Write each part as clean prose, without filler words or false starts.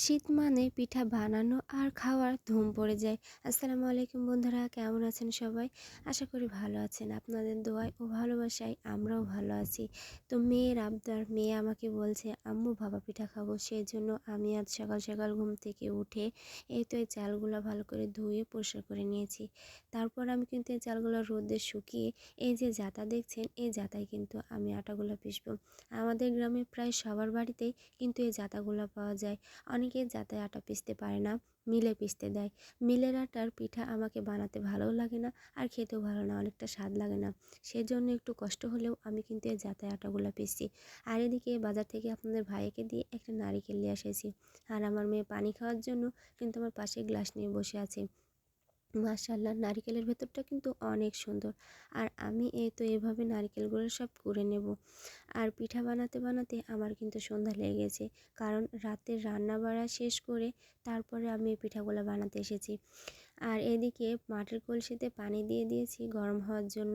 শীত মানে পিঠা বানানো আর খাওয়ার ধুম পড়ে যায়। আসসালামু আলাইকুম বন্ধুরা, কেমন আছেন সবাই? আশা করি ভালো আছেন। আপনাদের দোয়ায় ও ভালোবাসায় আমরাও ভালো আছি। তো মেয়ের আবদার, মেয়ে আমাকে বলছে আম্মু ভাপা পিঠা খাবো। সেই জন্য আমি আজ সকাল সকাল ঘুম থেকে উঠে এই চালগুলো ভালো করে ধুয়ে পরিষ্কার করে নিয়েছি। তারপর আমি কিন্তু এই চালগুলো রোদে শুকিয়ে এই যে জাতা দেখছেন, এই জাতায় কিন্তু আমি আটাগুলো পিষবো। আমাদের গ্রামে প্রায় সবার বাড়িতেই কিন্তু এই জাতাগুলো পাওয়া যায়। অনেকে যাতে আটা পিষতে পারে না, মিলে পিষতে দেয়। মিলের আটার পিঠা আমাকে বানাতে ভালোও লাগে না, আর খেতেও ভালো না, অনেকটা স্বাদ লাগে না। সেজন্য একটু কষ্ট হলেও আমি কিন্তু এই যাতে আটাগুলো পিষছি। আর এদিকে বাজার থেকে আপনাদের ভাইকে দিয়ে একটা নারিকেল নিয়ে এসেছি। আর আমার মেয়ে পানি খাওয়ার জন্য কিন্তু আমার পাশে গ্লাস নিয়ে বসে আছে। মাশাআল্লাহ, নারিকেলের ভেতরটা কিন্তু অনেক সুন্দর। আর আমি এভাবে নারিকেলগুলো সব কুড়ে নেব। আর পিঠা বানাতে বানাতে আমার কিন্তু সন্ধ্যা লেগে গেছে, কারণ রাতের রান্না বাড়া শেষ করে তারপরে আমি এই পিঠাগুলো বানাতে এসেছি। আর এদিকে মাটির কলসিতে পানি দিয়ে দিয়েছি গরম হওয়ার জন্য।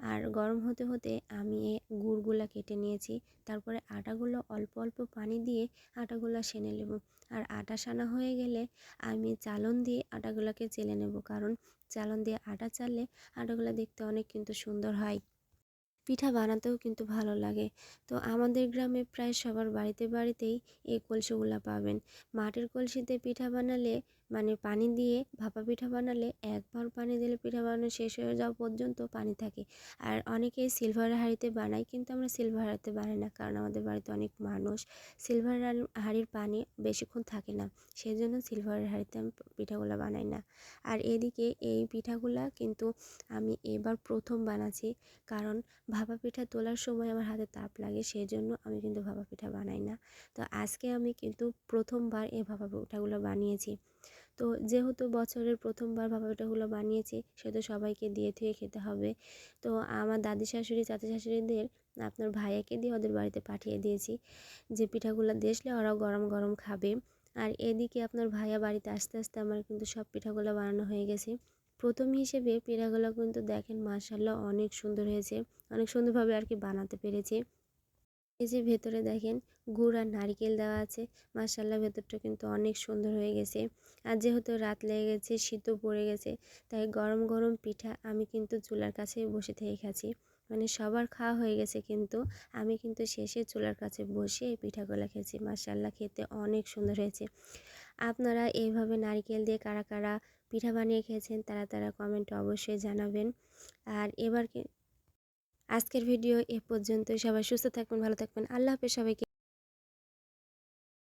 আর গরম হতে হতে আমি গুড়গুলা কেটে নিয়েছি। তারপরে আটাগুলো অল্প অল্প পানি দিয়ে আটাগুলো সেনে নেব। আর আটা সানা হয়ে গেলে আমি চালন দিয়ে আটাগুলোকে চেলে নেব, কারণ চালন দিয়ে আটা চাললে আটাগুলো দেখতে অনেক কিন্তু সুন্দর হয়। পিঠা বানাতেও কিন্তু ভালো লাগে। তো আমাদের গ্রামে প্রায় সবার বাড়িতে বাড়িতেই এই কলসিগুলা পাবেন। মাটির কলসিতে পিঠা বানালে, মানে পানি দিয়ে ভাপা পিঠা বানালে একবার পানি দিলে পিঠা বানানো শেষ হয়ে যাওয়া পর্যন্ত পানি থাকে। আর অনেকেই সিলভার হাঁড়িতে বানায়, কিন্তু আমরা সিলভার হাঁড়িতে বানাই না, কারণ আমাদের বাড়িতে অনেক মানুষ। সিলভার হাঁড়ির পানি বেশিক্ষণ থাকে না, সেই জন্য সিলভারের হাঁড়িতে আমি পিঠাগুলো বানাই না। আর এদিকে এই পিঠাগুলা কিন্তু আমি এবার প্রথম বানাচ্ছি, কারণ ভাপা পিঠা তোলার সময় আমার হাতে তাপ লাগে, সেই জন্য আমি কিন্তু ভাপা পিঠা বানাই না। তো আজকে আমি কিন্তু প্রথমবার এই ভাপা পিঠাগুলো বানিয়েছি। তো যেহেতু বছরের প্রথমবার ভাপা পিঠাগুলো বানিয়েছি, সেহেতু সবাইকে দিয়ে থুয়ে খেতে হবে। তো আমার দাদি শাশুড়ি, চাচা শাশুড়িদের আপনার ভাইয়াকে দিয়ে ওদের বাড়িতে পাঠিয়ে দিয়েছি, যে পিঠাগুলো দেখলে ওরাও গরম গরম খাবে। আর এদিকে আপনার ভাইয়া বাড়িতে আস্তে আস্তে আমার কিন্তু সব পিঠাগুলো বানানো হয়ে গেছে। প্রথম হিসেবে পিঠাগুলো কিন্তু দেখেন মাশাআল্লাহ অনেক সুন্দর হয়েছে, অনেক সুন্দরভাবে আর কি বানাতে পেরেছি। এই যে ভেতরে দেখেন গুড় আর নারকেল দেওয়া আছে, মাশাআল্লাহ ভেতরটা কিন্তু অনেক সুন্দর হয়ে গেছে। আর যেহেতু রাত লেগে গেছে, শীতও পড়ে গেছে, তাই গরম গরম পিঠা আমি কিন্তু চুলার কাছেই বসে থেকে খাচ্ছি। মানে সবার খাওয়া হয়ে গেছে, কিন্তু আমি কিন্তু শেষে চুলার কাছে বসে এই পিঠাগুলো খেয়েছি। মাশাআল্লাহ খেতে অনেক সুন্দর হয়েছে। আপনারা এইভাবে নারকেল দিয়ে কারা কারা পিঠা বানিয়ে খেয়েছেন তারা তারা কমেন্টে অবশ্যই জানাবেন। আর আজকের ভিডিও এ পর্যন্তই। সবাই সুস্থ থাকবেন, ভালো থাকবেন। আল্লাহ হাফেজ সবাইকে।